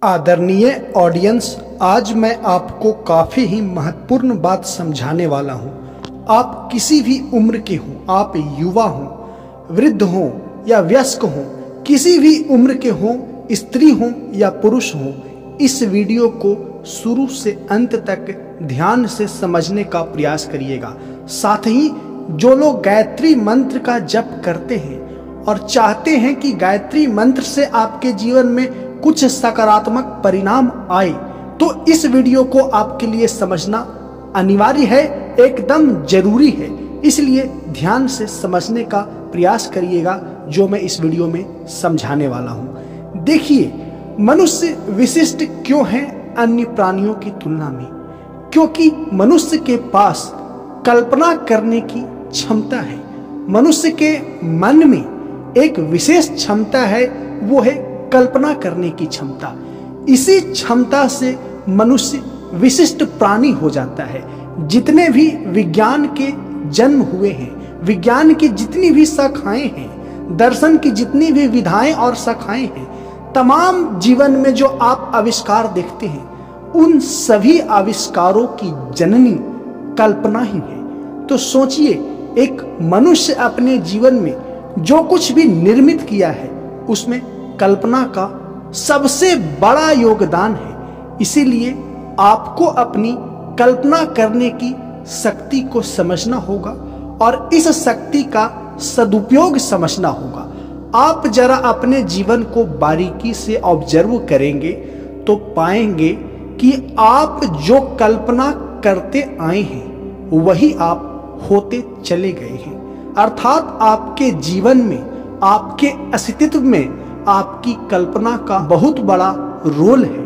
आदरणीय ऑडियंस, आज मैं आपको काफ़ी ही महत्वपूर्ण बात समझाने वाला हूँ। आप किसी भी उम्र के हों, आप युवा हों, वृद्ध हों या वयस्क हों, किसी भी उम्र के हों, स्त्री हों या पुरुष हों, इस वीडियो को शुरू से अंत तक ध्यान से समझने का प्रयास करिएगा। साथ ही जो लोग गायत्री मंत्र का जप करते हैं और चाहते हैं कि गायत्री मंत्र से आपके जीवन में कुछ सकारात्मक परिणाम आए, तो इस वीडियो को आपके लिए समझना अनिवार्य है, एकदम जरूरी है। इसलिए ध्यान से समझने का प्रयास करिएगा जो मैं इस वीडियो में समझाने वाला हूं। देखिए, मनुष्य विशिष्ट क्यों है अन्य प्राणियों की तुलना में? क्योंकि मनुष्य के पास कल्पना करने की क्षमता है। मनुष्य के मन में एक विशेष क्षमता है, वो है कल्पना करने की क्षमता। इसी क्षमता से मनुष्य विशिष्ट प्राणी हो जाता है। जितने भी विज्ञान के जन्म हुए हैं, विज्ञान की जितनी भी शाखाएं हैं, दर्शन की जितनी भी विधाएं और शाखाएं हैं, तमाम जीवन में जो आप आविष्कार देखते हैं, उन सभी आविष्कारों की जननी कल्पना ही है। तो सोचिए, एक मनुष्य अपने जीवन में जो कुछ भी निर्मित किया है, उसमें कल्पना का सबसे बड़ा योगदान है। इसीलिए आपको अपनी कल्पना करने की शक्ति को समझना होगा और इस शक्ति का सदुपयोग समझना होगा। आप जरा अपने जीवन को बारीकी से ऑब्जर्व करेंगे तो पाएंगे कि आप जो कल्पना करते आए हैं, वही आप होते चले गए हैं। अर्थात आपके जीवन में, आपके अस्तित्व में आपकी कल्पना का बहुत बड़ा रोल है।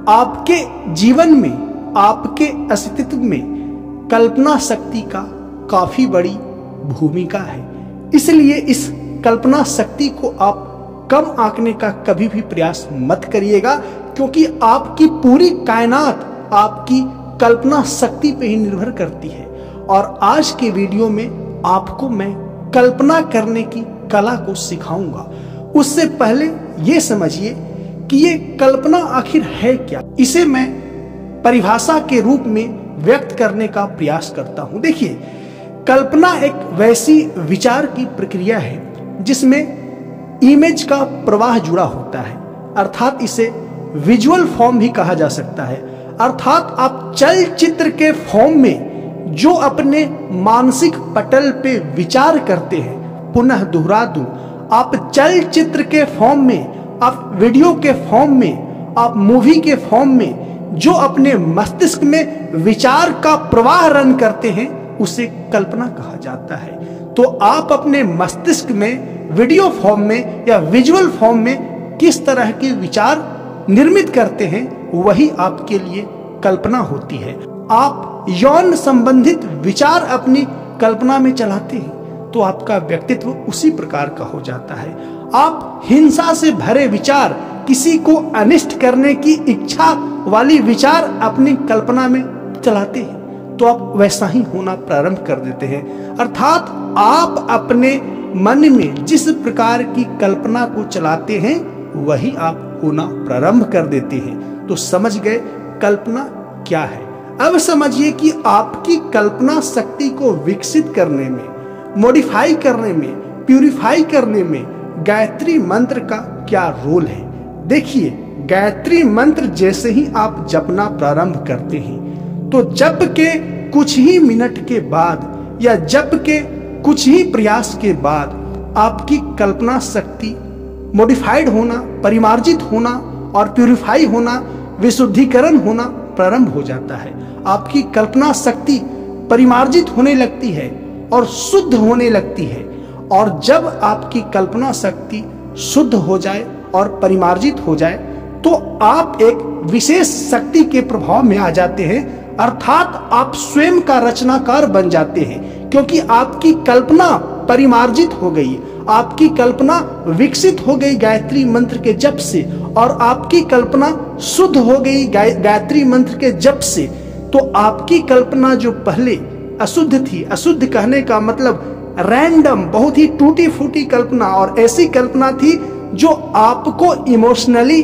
आपके जीवन में, आपके अस्तित्व में कल्पना शक्ति का काफी बड़ी भूमिका है। इसलिए इस कल्पना शक्ति को आप कम आंकने का कभी भी प्रयास मत करिएगा, क्योंकि आपकी पूरी कायनात आपकी कल्पना शक्ति पे ही निर्भर करती है। और आज के वीडियो में आपको मैं कल्पना करने की कला को सिखाऊंगा। उससे पहले ये समझिए कि ये कल्पना आखिर है क्या। इसे मैं परिभाषा के रूप में व्यक्त करने का प्रयास करता हूं। देखिए, कल्पना एक वैसी विचार की प्रक्रिया है जिसमें इमेज का प्रवाह जुड़ा होता है। अर्थात इसे विजुअल फॉर्म भी कहा जा सकता है। अर्थात आप चलचित्र के फॉर्म में जो अपने मानसिक पटल पे विचार करते हैं, पुनः दोहरा दूं, आप चलचित्र के फॉर्म में, आप वीडियो के फॉर्म में, आप मूवी के फॉर्म में जो अपने मस्तिष्क में विचार का प्रवाह रन करते हैं, उसे कल्पना कहा जाता है। तो आप अपने मस्तिष्क में वीडियो फॉर्म में या विजुअल फॉर्म में किस तरह के विचार निर्मित करते हैं, वही आपके लिए कल्पना होती है। आप यौन संबंधित विचार अपनी कल्पना में चलाते हैं तो आपका व्यक्तित्व उसी प्रकार का हो जाता है। आप हिंसा से भरे विचार, किसी को अनिष्ट करने की इच्छा वाली विचार अपनी कल्पना में चलाते हैं तो आप वैसा ही होना प्रारंभ कर देते हैं। अर्थात आप अपने मन में जिस प्रकार की कल्पना को चलाते हैं, वही आप होना प्रारंभ कर देते हैं। तो समझ गए कल्पना क्या है। अब समझिए कि आपकी कल्पना शक्ति को विकसित करने में, मॉडिफाई करने में, प्यूरिफाई करने में गायत्री मंत्र का क्या रोल है। देखिए, गायत्री मंत्र जैसे ही आप जपना प्रारंभ करते हैं, तो जप के कुछ ही मिनट के बाद या जप के कुछ ही प्रयास के बाद आपकी कल्पना शक्ति मॉडिफाइड होना, परिमार्जित होना और प्यूरिफाई होना, विशुद्धिकरण होना प्रारंभ हो जाता है। आपकी कल्पना शक्ति परिमार्जित होने लगती है और शुद्ध होने लगती है। और जब आपकी कल्पना शक्ति शुद्ध हो जाए और परिमार्जित हो जाए, तो आप एक विशेष शक्ति के प्रभाव में आ जाते हैं। अर्थात आप स्वयं का रचनाकार बन जाते हैं, क्योंकि आपकी कल्पना परिमार्जित हो गई, आपकी कल्पना विकसित हो गई गायत्री मंत्र के जप से, और आपकी कल्पना शुद्ध हो गई गायत्री मंत्र के जप से। तो आपकी कल्पना जो पहले अशुद्ध थी, अशुद्ध कहने का मतलब रैंडम, बहुत ही टूटी फूटी कल्पना, और ऐसी कल्पना थी जो आपको इमोशनली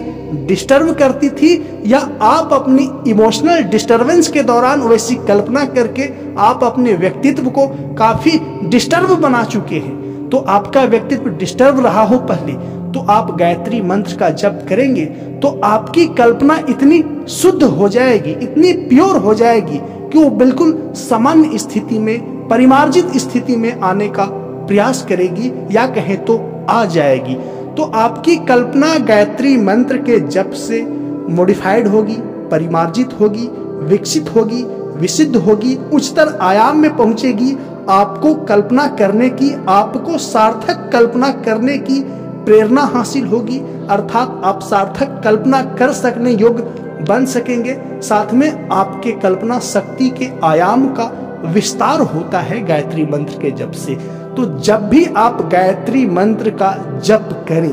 डिस्टर्ब करती थी, या आप अपनी इमोशनल डिस्टरबेंस के दौरान वैसी कल्पना करके आप अपने व्यक्तित्व को काफी डिस्टर्ब बना चुके हैं। तो आपका व्यक्तित्व डिस्टर्ब रहा हो पहले, तो आप गायत्री मंत्र का जप करेंगे तो आपकी कल्पना इतनी शुद्ध हो जाएगी, इतनी प्योर हो जाएगी कि वो बिल्कुल सामान्य स्थिति में, परिमार्जित स्थिति में आने का प्रयास करेगी, या कहें तो आ जाएगी। तो आपकी कल्पना गायत्री मंत्र के जप से मॉडिफाइड होगी, परिमार्जित होगी, विकसित होगी, विशुद्ध होगी, उच्चतर आयाम में पहुंचेगी। आपको कल्पना करने की, आपको सार्थक कल्पना करने की प्रेरणा हासिल होगी, अर्थात आप सार्थक कल्पना कर सकने योग्य बन सकेंगे। साथ में आपके कल्पना शक्ति के आयाम का विस्तार होता है गायत्री मंत्र के जप से। तो जब भी आप गायत्री मंत्र का जप करें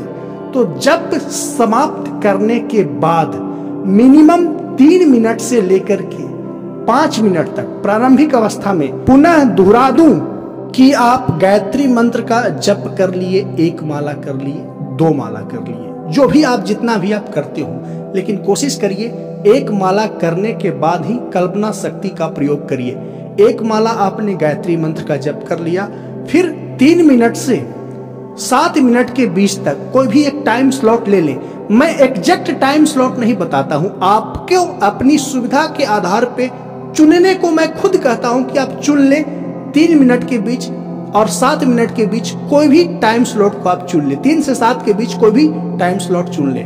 तो जप समाप्त करने के बाद मिनिमम 3 मिनट से लेकर के 5 मिनट तक प्रारंभिक अवस्था में पुनः दोहरा दूं कि आप गायत्री मंत्र का जप कर लिए, 1 माला कर लिए, 2 माला कर लिए, जो भी आप जितना भी आप करते हो, लेकिन कोशिश करिए 1 माला करने के बाद ही कल्पना शक्ति का प्रयोग करिए। 1 माला आपने गायत्री मंत्र का जप कर लिया, फिर 3 मिनट से 7 मिनट के बीच तक कोई भी एक टाइम स्लॉट ले लें। मैं एग्जैक्ट टाइम स्लॉट नहीं बताता हूं, आपको अपनी सुविधा के आधार पे चुनने को मैं खुद कहता हूं कि आप चुन लें। 3 मिनट के बीच और 7 मिनट के बीच कोई भी टाइम स्लॉट को आप चुन लें। 3 से 7 के बीच कोई भी टाइम स्लॉट चुन लें,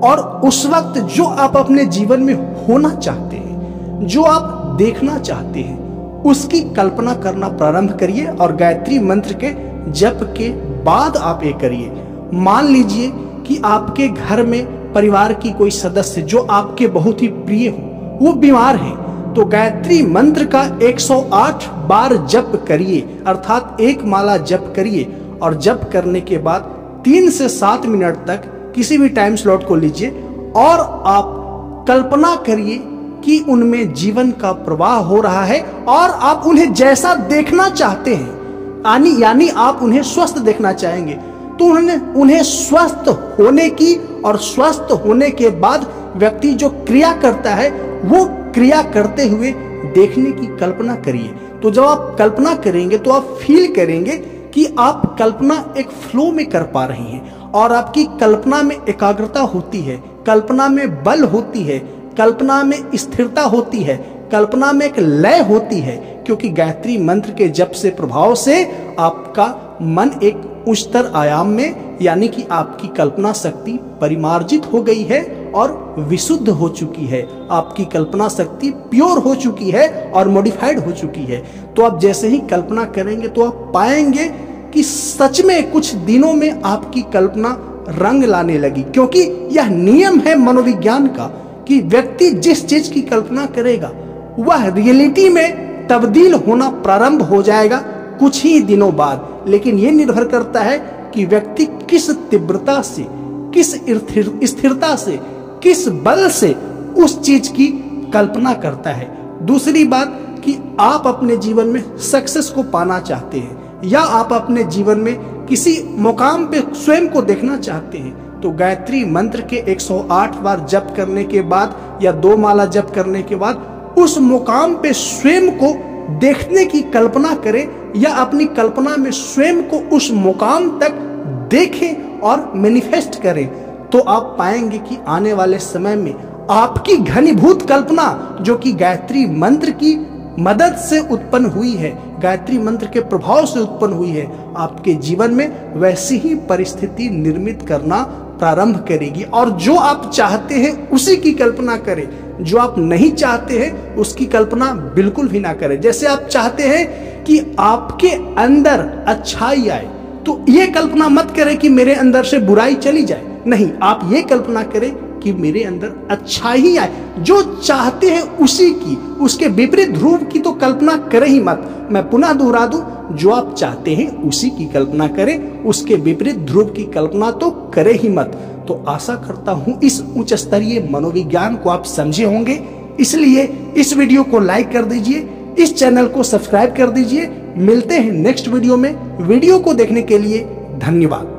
और उस वक्त जो आप अपने जीवन में होना चाहते हैं, जो आप देखना चाहते हैं, उसकी कल्पना करना प्रारंभ करिए। और गायत्री मंत्र के जप के बाद आप ये करिए। मान लीजिए कि आपके घर में परिवार की कोई सदस्य जो आपके बहुत ही प्रिय हो, वो बीमार है, तो गायत्री मंत्र का 108 बार जप करिए, अर्थात 1 माला जप करिए। और जप करने के बाद 3 से 7 मिनट तक किसी भी टाइम स्लॉट को लीजिए और आप कल्पना करिए कि उनमें जीवन का प्रवाह हो रहा है और आप उन्हें जैसा देखना चाहते हैं, यानी आप उन्हें स्वस्थ देखना चाहेंगे, तो उन्हें स्वस्थ होने की और स्वस्थ होने के बाद व्यक्ति जो क्रिया करता है वो क्रिया करते हुए देखने की कल्पना करिए। तो जब आप कल्पना करेंगे तो आप फील करेंगे कि आप कल्पना एक फ्लो में कर पा रही हैं, और आपकी कल्पना में एकाग्रता होती है, कल्पना में बल होती है, कल्पना में स्थिरता होती है, कल्पना में एक लय होती है, क्योंकि गायत्री मंत्र के जप से प्रभाव से आपका मन एक उच्चतर आयाम में, यानी कि आपकी कल्पना शक्ति परिमार्जित हो गई है और विशुद्ध हो चुकी है। आपकी कल्पना शक्ति प्योर हो चुकी है और मॉडिफाइड हो चुकी है। तो आप जैसे ही कल्पना करेंगे तो आप पाएंगे कि सच में कुछ दिनों में आपकी कल्पना रंग लाने लगी, क्योंकि यह नियम है मनोविज्ञान का कि व्यक्ति जिस चीज की कल्पना करेगा वह रियलिटी में तब्दील होना प्रारंभ हो जाएगा कुछ ही दिनों बाद। लेकिन यह निर्भर करता है कि व्यक्ति किस तीव्रता से, किस स्थिरता से, किस बल से उस चीज की कल्पना करता है। दूसरी बात कि आप अपने जीवन में सक्सेस को पाना चाहते हैं, या आप अपने जीवन में किसी मुकाम पे स्वयं को देखना चाहते हैं, तो गायत्री मंत्र के 108 बार जप करने के बाद या 2 माला जप करने के बाद उस मुकाम पे स्वयं को देखने की कल्पना करें, या अपनी कल्पना में स्वयं को उस मुकाम तक देखें और मैनिफेस्ट करें। तो आप पाएंगे कि आने वाले समय में आपकी घनीभूत कल्पना, जो कि गायत्री मंत्र की मदद से उत्पन्न हुई है, गायत्री मंत्र के प्रभाव से उत्पन्न हुई है, आपके जीवन में वैसी ही परिस्थिति निर्मित करना प्रारंभ करेगी। और जो आप चाहते हैं उसी की कल्पना करें, जो आप नहीं चाहते हैं उसकी कल्पना बिल्कुल भी ना करें। जैसे आप चाहते हैं कि आपके अंदर अच्छाई आए, तो ये कल्पना मत करें कि मेरे अंदर से बुराई चली जाए, नहीं, आप ये कल्पना करें कि मेरे अंदर अच्छा ही आए। जो चाहते हैं उसी की, उसके विपरीत ध्रुव की तो कल्पना करें ही मत। मैं पुनः दोहरा दूं, जो आप चाहते हैं उसी की कल्पना करें, उसके विपरीत ध्रुव की कल्पना तो करें ही मत। तो आशा करता हूं इस उच्च स्तरीय मनोविज्ञान को आप समझे होंगे, इसलिए इस वीडियो को लाइक कर दीजिए, इस चैनल को सब्सक्राइब कर दीजिए। मिलते हैं नेक्स्ट वीडियो में। वीडियो को देखने के लिए धन्यवाद।